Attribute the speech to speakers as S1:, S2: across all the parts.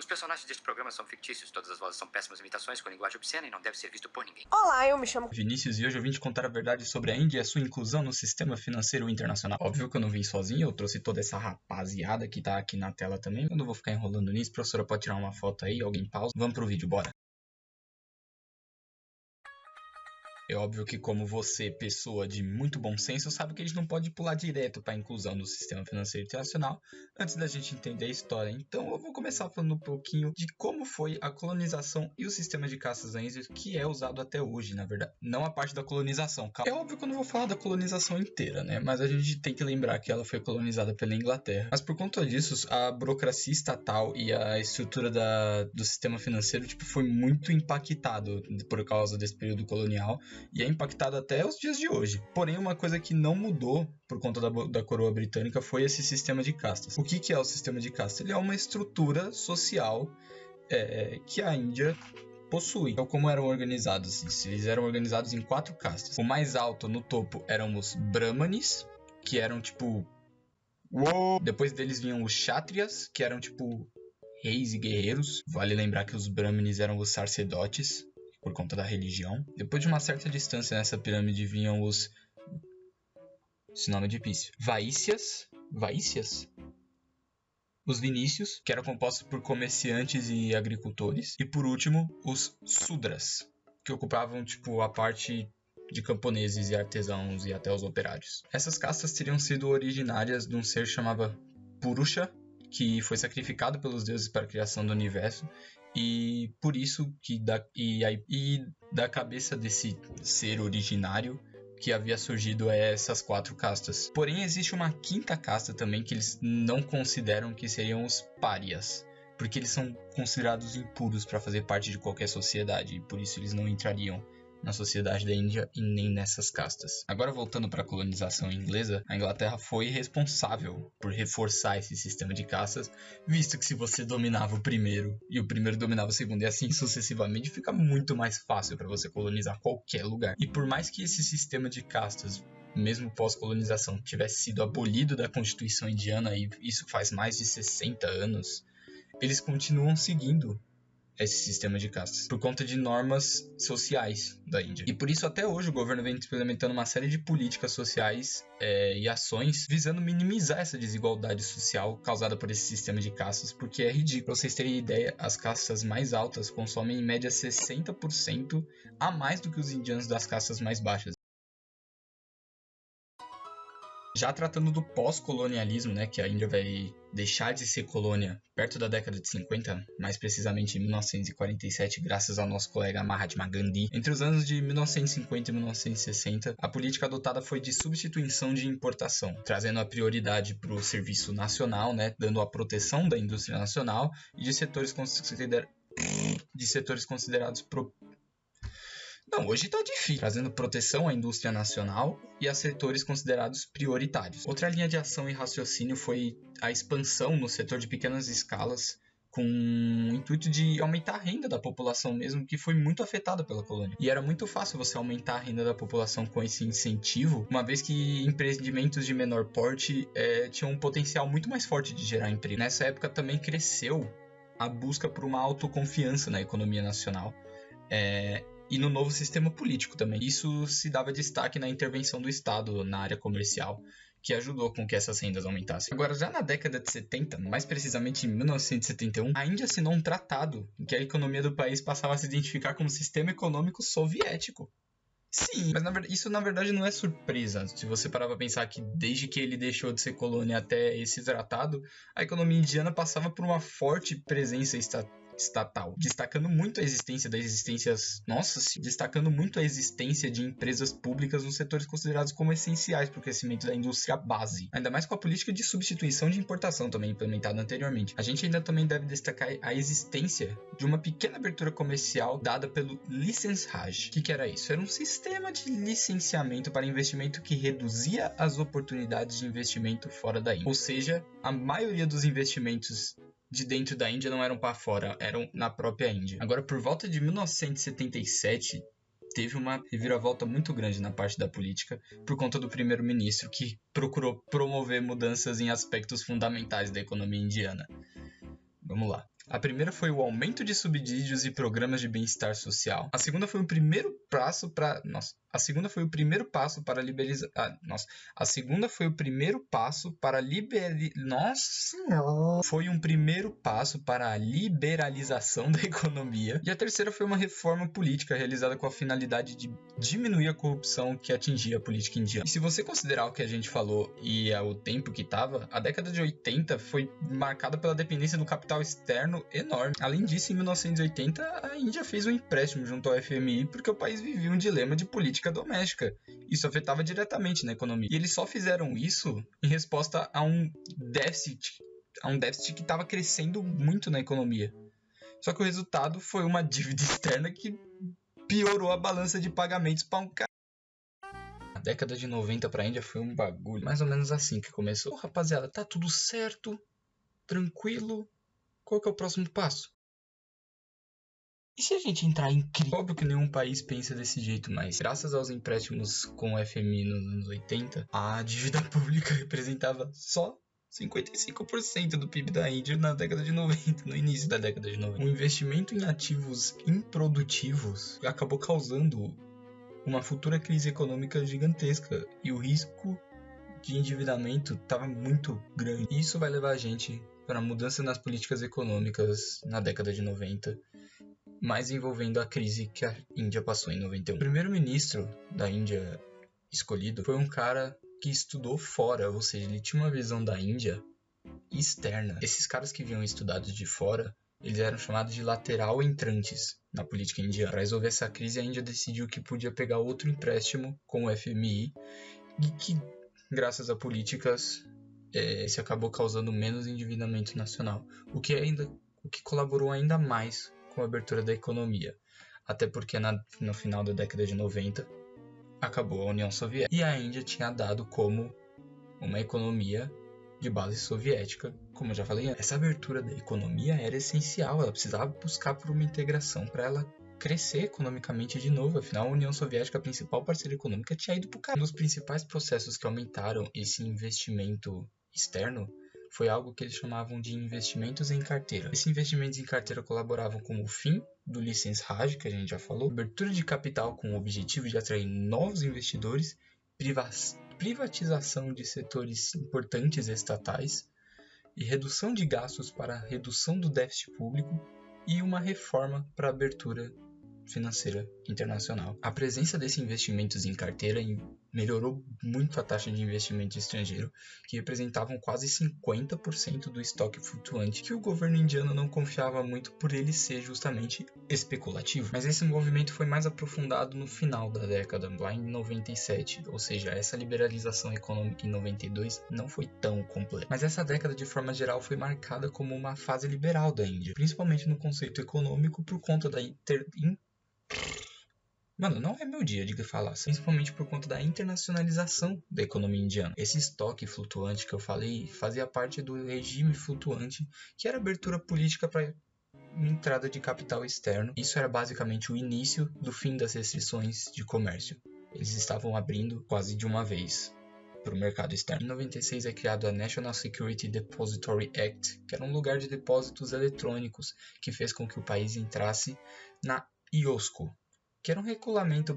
S1: Os personagens deste programa são fictícios, todas as vozes são péssimas imitações com linguagem obscena e não deve ser visto por ninguém.
S2: Olá, eu me chamo
S3: Vinícius e hoje eu vim te contar a verdade sobre a Índia e a sua inclusão no sistema financeiro internacional. Óbvio que eu não vim sozinho, eu trouxe toda essa rapaziada que tá aqui na tela também. Eu não vou ficar enrolando nisso, a professora pode tirar uma foto aí, alguém pausa. Vamos pro vídeo, bora. É óbvio que como você, pessoa de muito bom senso, sabe que a gente não pode pular direto para a inclusão no sistema financeiro internacional antes da gente entender a história. Então eu vou começar falando um pouquinho de como foi a colonização e o sistema de castas na Índia, que é usado até hoje, na verdade. Não a parte da colonização. É óbvio que eu não vou falar da colonização inteira, né? Mas a gente tem que lembrar que ela foi colonizada pela Inglaterra. Mas por conta disso, a burocracia estatal e a estrutura do sistema financeiro foi muito impactado por causa desse período colonial. E é impactado até os dias de hoje. Porém, uma coisa que não mudou por conta da coroa britânica foi esse sistema de castas. O que é o sistema de castas? Ele é uma estrutura social que a Índia possui. Então, como eram organizados? Eles eram organizados em 4 castas. O mais alto, no topo, eram os Brahmanes, que eram Uou! Depois deles vinham os Kshatriyas, que eram reis e guerreiros. Vale lembrar que os Brahmanes eram os sacerdotes, por conta da religião. Depois de uma certa distância nessa pirâmide vinham os... Esse nome é difícil. Vaíssyas. Os Vinícius, que eram compostos por comerciantes e agricultores. E por último, os Sudras, que ocupavam a parte de camponeses e artesãos e até os operários. Essas castas teriam sido originárias de um ser chamado Purusha, que foi sacrificado pelos deuses para a criação do universo. E por isso que da cabeça desse ser originário que havia surgido essas 4 castas. Porém, existe uma 5ª casta também que eles não consideram, que seriam os párias, porque eles são considerados impuros para fazer parte de qualquer sociedade, e por isso eles não entrariam na sociedade da Índia e nem nessas castas. Agora, voltando para a colonização inglesa, a Inglaterra foi responsável por reforçar esse sistema de castas, visto que se você dominava o primeiro e o primeiro dominava o segundo e assim sucessivamente, fica muito mais fácil para você colonizar qualquer lugar. E por mais que esse sistema de castas, mesmo pós-colonização, tivesse sido abolido da Constituição indiana, e isso faz mais de 60 anos, eles continuam seguindo esse sistema de castas por conta de normas sociais da Índia. E por isso até hoje o governo vem implementando uma série de políticas sociais e ações visando minimizar essa desigualdade social causada por esse sistema de castas, porque é ridículo. Pra vocês terem ideia, as castas mais altas consomem em média 60% a mais do que os indianos das castas mais baixas. Já tratando do pós-colonialismo, que a Índia vai deixar de ser colônia perto da década de 50, mais precisamente em 1947, graças ao nosso colega Mahatma Gandhi. Entre os anos de 1950 e 1960, a política adotada foi de substituição de importação, trazendo a prioridade para o serviço nacional, dando a proteção da indústria nacional e de setores considerados Não, hoje tá difícil, trazendo proteção à indústria nacional e a setores considerados prioritários. Outra linha de ação e raciocínio foi a expansão no setor de pequenas escalas, com o intuito de aumentar a renda da população mesmo, que foi muito afetada pela colônia. E era muito fácil você aumentar a renda da população com esse incentivo, uma vez que empreendimentos de menor porte tinham um potencial muito mais forte de gerar emprego. Nessa época também cresceu a busca por uma autoconfiança na economia nacional. E no novo sistema político também. Isso se dava destaque na intervenção do Estado na área comercial, que ajudou com que essas rendas aumentassem. Agora, já na década de 70, mais precisamente em 1971, a Índia assinou um tratado em que a economia do país passava a se identificar como sistema econômico soviético. Sim, mas isso na verdade não é surpresa. Se você parar para pensar que desde que ele deixou de ser colônia até esse tratado, a economia indiana passava por uma forte presença estatal, destacando muito a existência de empresas públicas nos setores considerados como essenciais para o crescimento da indústria base, ainda mais com a política de substituição de importação também implementada anteriormente. A gente ainda também deve destacar a existência de uma pequena abertura comercial dada pelo License Raj. O que era isso? Era um sistema de licenciamento para investimento que reduzia as oportunidades de investimento fora da Índia, ou seja, a maioria dos investimentos de dentro da Índia não eram para fora, eram na própria Índia. Agora, por volta de 1977, teve uma reviravolta muito grande na parte da política por conta do primeiro-ministro, que procurou promover mudanças em aspectos fundamentais da economia indiana. Vamos lá. A primeira foi o aumento de subsídios e programas de bem-estar social. A segunda foi o primeiro passo para... A segunda foi o primeiro passo para liberalizar... A segunda foi o primeiro passo para Foi um primeiro passo para a liberalização da economia. E a terceira foi uma reforma política realizada com a finalidade de diminuir a corrupção que atingia a política indiana. E se você considerar o que a gente falou e o tempo que estava, a década de 80 foi marcada pela dependência do capital externo enorme. Além disso, em 1980, a Índia fez um empréstimo junto ao FMI porque o país vivia um dilema de política doméstica. Isso afetava diretamente na economia. E eles só fizeram isso em resposta a um déficit que estava crescendo muito na economia. Só que o resultado foi uma dívida externa que piorou a balança de pagamentos para um cara. A década de 90 para a Índia foi um bagulho. Mais ou menos assim que começou. Rapaziada, tá tudo certo, tranquilo. Qual que é o próximo passo? E se a gente entrar em crise? Óbvio que nenhum país pensa desse jeito, mas graças aos empréstimos com o FMI nos anos 80, a dívida pública representava só 55% do PIB da Índia na década de 90, no início da década de 90. O investimento em ativos improdutivos acabou causando uma futura crise econômica gigantesca e o risco de endividamento estava muito grande. Isso vai levar a gente para a mudança nas políticas econômicas na década de 90, mas envolvendo a crise que a Índia passou em 91. O primeiro-ministro da Índia escolhido foi um cara que estudou fora, ou seja, ele tinha uma visão da Índia externa. Esses caras que vinham estudados de fora, eles eram chamados de lateral entrantes na política indiana. Para resolver essa crise, a Índia decidiu que podia pegar outro empréstimo com o FMI e que, graças a políticas, se acabou causando menos endividamento nacional, o que colaborou ainda mais com a abertura da economia. Até porque no final da década de 90, acabou a União Soviética e a Índia tinha dado como uma economia de base soviética, como eu já falei antes. Essa abertura da economia era essencial, ela precisava buscar por uma integração para ela crescer economicamente de novo. Afinal, a União Soviética, a principal parceira econômica, tinha ido para o caralho. Um dos principais processos que aumentaram esse investimento externo foi algo que eles chamavam de investimentos em carteira. Esses investimentos em carteira colaboravam com o fim do licença Raj, que a gente já falou, abertura de capital com o objetivo de atrair novos investidores, privatização de setores importantes estatais e redução de gastos para redução do déficit público e uma reforma para a abertura financeira internacional. A presença desses investimentos em carteira melhorou muito a taxa de investimento estrangeiro, que representavam quase 50% do estoque flutuante, que o governo indiano não confiava muito por ele ser justamente especulativo. Mas esse movimento foi mais aprofundado no final da década, lá em 97, ou seja, essa liberalização econômica em 92 não foi tão completa. Mas essa década, de forma geral, foi marcada como uma fase liberal da Índia, principalmente no conceito econômico por conta da Mano, não é meu dia de falar, principalmente por conta da internacionalização da economia indiana. Esse estoque flutuante que eu falei fazia parte do regime flutuante, que era abertura política para entrada de capital externo. Isso era basicamente o início do fim das restrições de comércio. Eles estavam abrindo quase de uma vez para o mercado externo. Em 96 é criado a National Security Depository Act, que era um lugar de depósitos eletrônicos que fez com que o país entrasse na IOSCO, que era um regulamento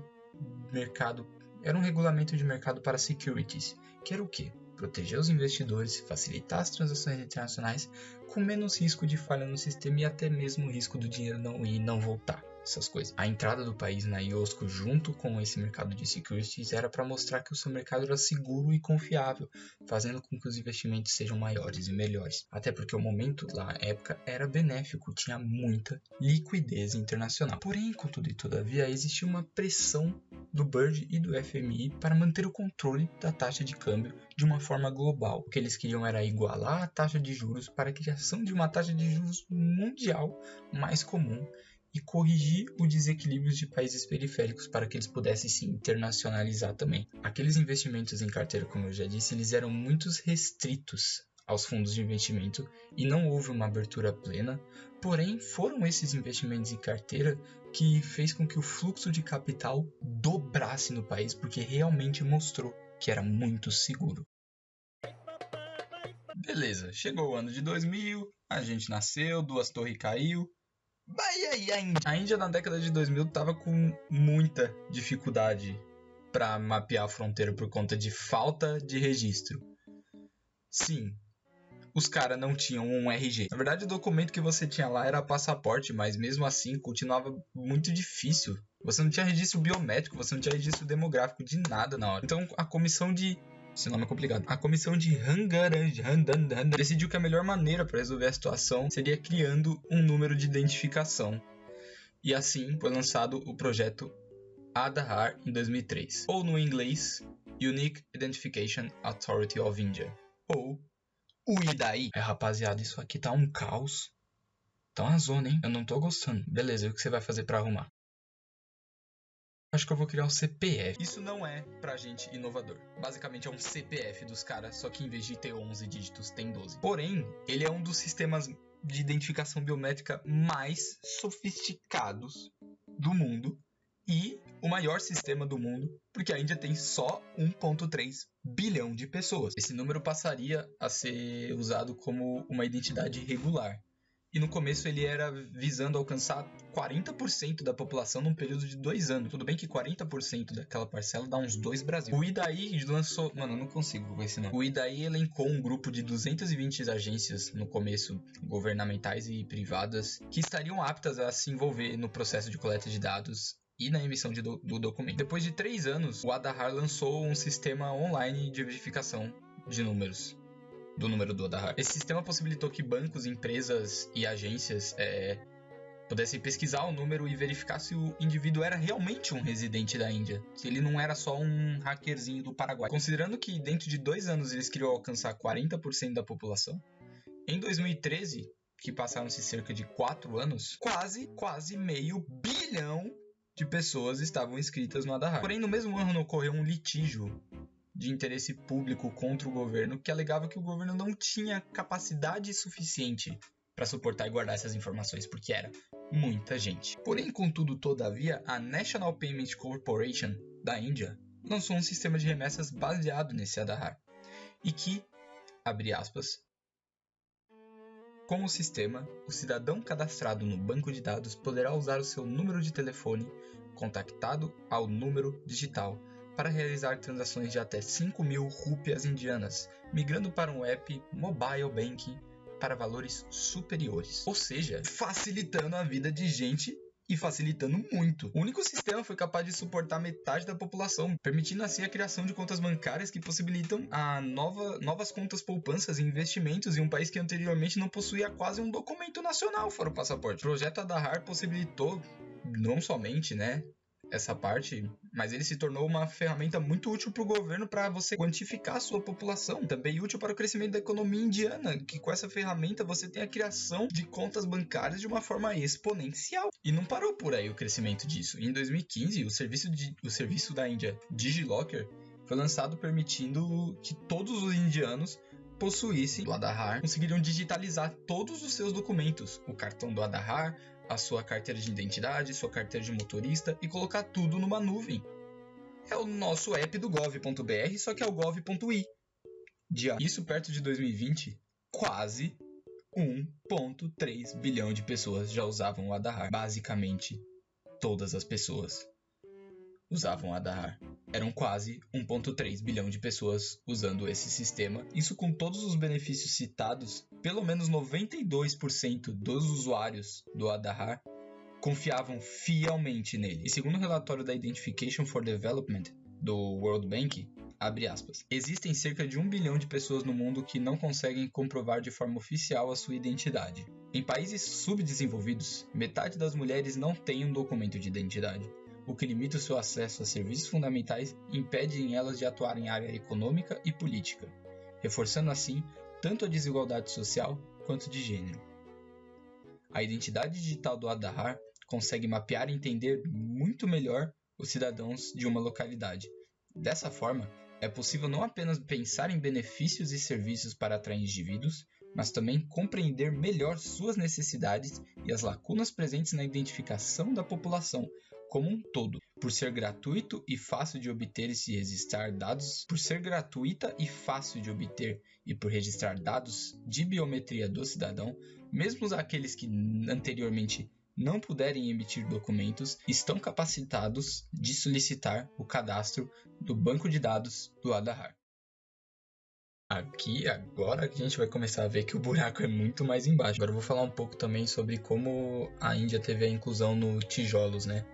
S3: de mercado para securities, que era o quê? Proteger os investidores, facilitar as transações internacionais com menos risco de falha no sistema e até mesmo o risco do dinheiro não ir e não voltar, essas coisas. A entrada do país na IOSCO junto com esse mercado de securities era para mostrar que o seu mercado era seguro e confiável, fazendo com que os investimentos sejam maiores e melhores. Até porque o momento lá, na época, era benéfico, tinha muita liquidez internacional. Porém, contudo e todavia, existia uma pressão do BIRD e do FMI para manter o controle da taxa de câmbio de uma forma global. O que eles queriam era igualar a taxa de juros para a criação de uma taxa de juros mundial mais comum e corrigir os desequilíbrios de países periféricos para que eles pudessem se internacionalizar também. Aqueles investimentos em carteira, como eu já disse, eles eram muito restritos aos fundos de investimento e não houve uma abertura plena, porém foram esses investimentos em carteira que fez com que o fluxo de capital dobrasse no país, porque realmente mostrou que era muito seguro. Beleza, chegou o ano de 2000, a gente nasceu, 2 torres caiu. E aí a Índia? A Índia na década de 2000 tava com muita dificuldade para mapear a fronteira por conta de falta de registro. Sim, os caras não tinham um RG. Na verdade, o documento que você tinha lá era passaporte, mas mesmo assim continuava muito difícil. Você não tinha registro biométrico, você não tinha registro demográfico de nada na hora. Então a comissão de... Esse nome é complicado. A comissão de Rangaranj decidiu que a melhor maneira para resolver a situação seria criando um número de identificação. E assim foi lançado o projeto Aadhaar em 2003. Ou no inglês, Unique Identification Authority of India. Ou o IDAI. Rapaziada, isso aqui tá um caos. Tá uma zona, hein? Eu não tô gostando. Beleza, e o que você vai fazer pra arrumar? Acho que eu vou criar um CPF. Isso não é pra gente inovador. Basicamente é um CPF dos caras, só que em vez de ter 11 dígitos, tem 12. Porém, ele é um dos sistemas de identificação biométrica mais sofisticados do mundo. E o maior sistema do mundo, porque a Índia tem só 1,3 bilhão de pessoas. Esse número passaria a ser usado como uma identidade regular. E no começo ele era visando alcançar 40% da população num período de 2 anos. Tudo bem que 40% daquela parcela dá uns 2 Brasil. O IDAI lançou... Mano, eu não consigo com esse nome. O IDAI elencou um grupo de 220 agências, no começo, governamentais e privadas, que estariam aptas a se envolver no processo de coleta de dados e na emissão do documento. Depois de 3 anos, o Aadhaar lançou um sistema online de verificação de números. Do número do Aadhaar. Esse sistema possibilitou que bancos, empresas e agências pudessem pesquisar o número e verificar se o indivíduo era realmente um residente da Índia, se ele não era só um hackerzinho do Paraguai. Considerando que dentro de 2 anos eles queriam alcançar 40% da população, em 2013, que passaram-se cerca de 4 anos, quase meio bilhão de pessoas estavam inscritas no Aadhaar. Porém, no mesmo ano ocorreu um litígio de interesse público contra o governo que alegava que o governo não tinha capacidade suficiente para suportar e guardar essas informações, porque era muita gente. Porém, contudo, todavia, a National Payment Corporation da Índia lançou um sistema de remessas baseado nesse Aadhaar e que, abre aspas, com o sistema, o cidadão cadastrado no banco de dados poderá usar o seu número de telefone contactado ao número digital para realizar transações de até 5.000 rúpias indianas, migrando para um app mobile banking para valores superiores. Ou seja, facilitando a vida de gente e facilitando muito. O único sistema foi capaz de suportar metade da população, permitindo assim a criação de contas bancárias que possibilitam novas contas poupanças e investimentos em um país que anteriormente não possuía quase um documento nacional fora o passaporte. O projeto Aadhaar possibilitou não somente, essa parte, mas ele se tornou uma ferramenta muito útil para o governo para você quantificar a sua população. Também útil para o crescimento da economia indiana, que com essa ferramenta você tem a criação de contas bancárias de uma forma exponencial. E não parou por aí o crescimento disso. Em 2015, o serviço da Índia DigiLocker foi lançado permitindo que todos os indianos possuíssem o Aadhaar, conseguiriam digitalizar todos os seus documentos, o cartão do Aadhaar, a sua carteira de identidade, sua carteira de motorista e colocar tudo numa nuvem. É o nosso app do gov.br, só que é o gov.i. Isso perto de 2020, quase 1,3 bilhão de pessoas já usavam o Aadhaar. Basicamente, todas as pessoas usavam o Aadhaar. Eram quase 1,3 bilhão de pessoas usando esse sistema. Isso com todos os benefícios citados, pelo menos 92% dos usuários do Aadhaar confiavam fielmente nele. E segundo o relatório da Identification for Development do World Bank, abre aspas, existem cerca de 1 bilhão de pessoas no mundo que não conseguem comprovar de forma oficial a sua identidade. Em países subdesenvolvidos, metade das mulheres não tem um documento de identidade, o que limita o seu acesso a serviços fundamentais e impede elas de atuar em área econômica e política, reforçando assim tanto a desigualdade social quanto de gênero. A identidade digital do Aadhaar consegue mapear e entender muito melhor os cidadãos de uma localidade. Dessa forma, é possível não apenas pensar em benefícios e serviços para atrair indivíduos, mas também compreender melhor suas necessidades e as lacunas presentes na identificação da população, como um todo. Por ser gratuito e fácil de obter e se registrar dados, por registrar dados de biometria do cidadão, mesmo aqueles que anteriormente não puderem emitir documentos, estão capacitados de solicitar o cadastro do banco de dados do Aadhaar. Aqui, agora que a gente vai começar a ver que o buraco é muito mais embaixo. Agora eu vou falar um pouco também sobre como a Índia teve a inclusão no tijolos, né?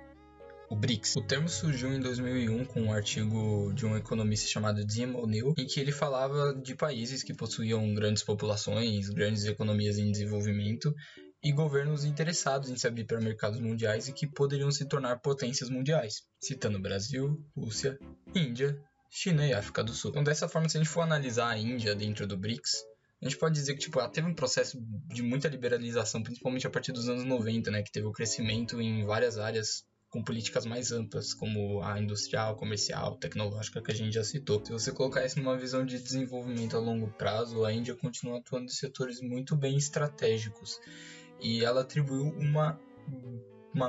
S3: O BRICS. O termo surgiu em 2001 com um artigo de um economista chamado Jim O'Neill, em que ele falava de países que possuíam grandes populações, grandes economias em desenvolvimento e governos interessados em se abrir para mercados mundiais e que poderiam se tornar potências mundiais, citando Brasil, Rússia, Índia, China e África do Sul. Então, dessa forma, se a gente for analisar a Índia dentro do BRICS, a gente pode dizer que ela teve um processo de muita liberalização, principalmente a partir dos anos 90, né, que teve o crescimento em várias áreas com políticas mais amplas, como a industrial, comercial, tecnológica, que a gente já citou. Se você colocar isso numa visão de desenvolvimento a longo prazo, a Índia continua atuando em setores muito bem estratégicos. E ela atribuiu uma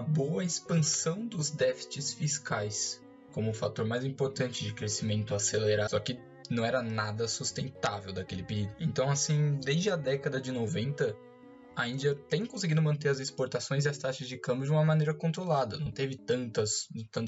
S3: boa expansão dos déficits fiscais como o fator mais importante de crescimento acelerado, só que não era nada sustentável daquele período. Então, assim, desde a década de 90, a Índia tem conseguido manter as exportações e as taxas de câmbio de uma maneira controlada. Não teve tanta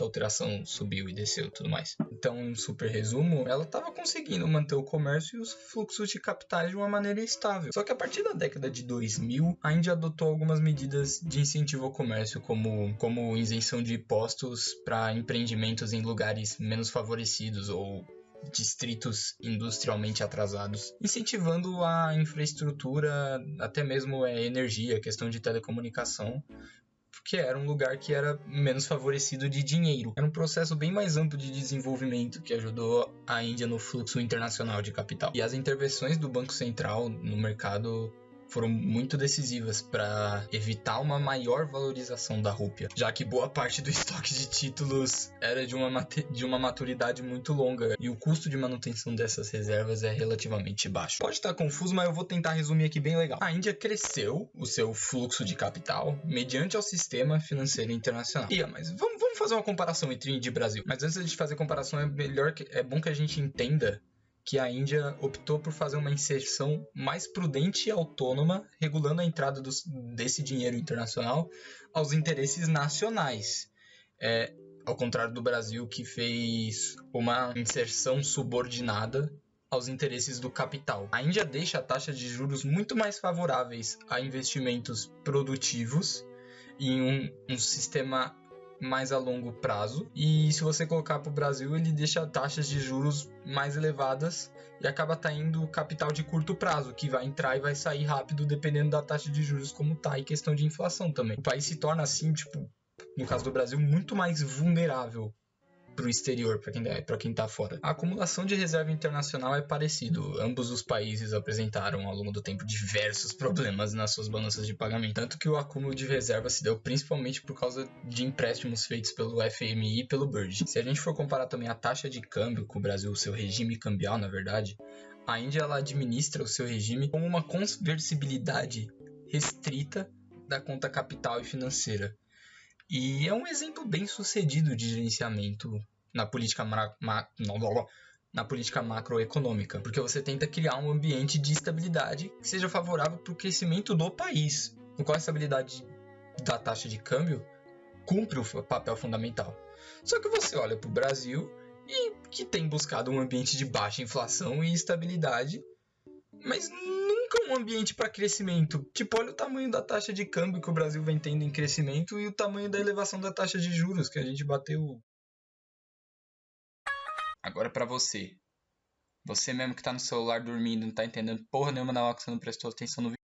S3: alteração, subiu e desceu e tudo mais. Então, em super resumo, ela estava conseguindo manter o comércio e os fluxos de capitais de uma maneira estável. Só que a partir da década de 2000, a Índia adotou algumas medidas de incentivo ao comércio, como isenção de impostos para empreendimentos em lugares menos favorecidos ou distritos industrialmente atrasados, incentivando a infraestrutura, até mesmo energia, questão de telecomunicação, porque era um lugar que era menos favorecido de dinheiro. Era um processo bem mais amplo de desenvolvimento que ajudou a Índia no fluxo internacional de capital. E as intervenções do Banco Central no mercado foram muito decisivas para evitar uma maior valorização da rúpia, já que boa parte do estoque de títulos era de uma maturidade muito longa e o custo de manutenção dessas reservas é relativamente baixo. Pode estar confuso, mas eu vou tentar resumir aqui bem legal. A Índia cresceu o seu fluxo de capital mediante ao sistema financeiro internacional. Mas vamos fazer uma comparação entre Índia e Brasil. Mas antes de fazer comparação, é bom que a gente entenda que a Índia optou por fazer uma inserção mais prudente e autônoma, regulando a entrada desse dinheiro internacional aos interesses nacionais. Ao contrário do Brasil, que fez uma inserção subordinada aos interesses do capital. A Índia deixa a taxa de juros muito mais favoráveis a investimentos produtivos em um sistema mais a longo prazo, e se você colocar para o Brasil, ele deixa taxas de juros mais elevadas e acaba atraindo capital de curto prazo, que vai entrar e vai sair rápido dependendo da taxa de juros como tá, e questão de inflação também. O país se torna assim, no caso do Brasil, muito mais vulnerável para o exterior, para quem está fora. A acumulação de reserva internacional é parecido. Ambos os países apresentaram ao longo do tempo diversos problemas nas suas balanças de pagamento, tanto que o acúmulo de reserva se deu principalmente por causa de empréstimos feitos pelo FMI e pelo BIRD. Se a gente for comparar também a taxa de câmbio com o Brasil, o seu regime cambial, na verdade, a Índia ela administra o seu regime com uma conversibilidade restrita da conta capital e financeira. E é um exemplo bem sucedido de gerenciamento na política macroeconômica, porque você tenta criar um ambiente de estabilidade que seja favorável para o crescimento do país, no qual a estabilidade da taxa de câmbio cumpre o papel fundamental. Só que você olha para o Brasil, e que tem buscado um ambiente de baixa inflação e estabilidade, mas nunca um ambiente para crescimento. Olha o tamanho da taxa de câmbio que o Brasil vem tendo em crescimento e o tamanho da elevação da taxa de juros que a gente bateu. Agora para você. Você mesmo que tá no celular dormindo, não tá entendendo porra nenhuma na hora que você não prestou atenção no vídeo.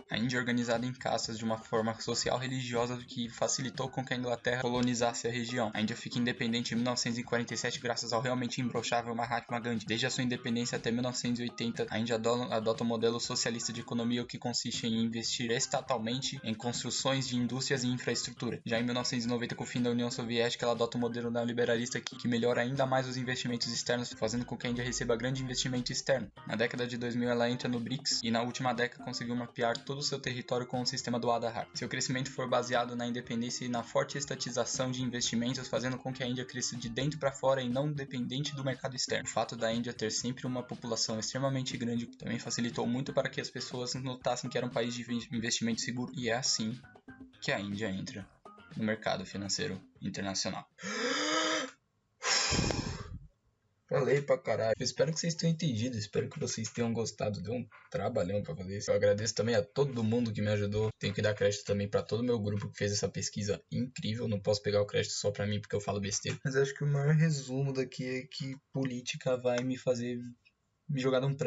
S3: A Índia é organizada em castas de uma forma social religiosa que facilitou com que a Inglaterra colonizasse a região. A Índia fica independente em 1947 graças ao realmente imbrochável Mahatma Gandhi. Desde a sua independência até 1980, a Índia adota um modelo socialista de economia, o que consiste em investir estatalmente em construções de indústrias e infraestrutura. Já em 1990, com o fim da União Soviética, ela adota um modelo neoliberalista que melhora ainda mais os investimentos externos, fazendo com que a Índia receba grande investimento externo. Na década de 2000, ela entra no BRICS e na última década conseguiu mapear todos seu território com o sistema do Aadhaar. Seu crescimento for baseado na independência e na forte estatização de investimentos, fazendo com que a Índia cresça de dentro para fora e não dependente do mercado externo. O fato da Índia ter sempre uma população extremamente grande também facilitou muito para que as pessoas notassem que era um país de investimento seguro, e é assim que a Índia entra no mercado financeiro internacional. Falei pra caralho. Eu espero que vocês tenham entendido. Espero que vocês tenham gostado. Deu um trabalhão pra fazer isso. Eu agradeço também a todo mundo que me ajudou. Tenho que dar crédito também pra todo o meu grupo que fez essa pesquisa incrível. Não posso pegar o crédito só pra mim porque eu falo besteira. Mas acho que o maior resumo daqui é que política vai me fazer me jogar num prédio.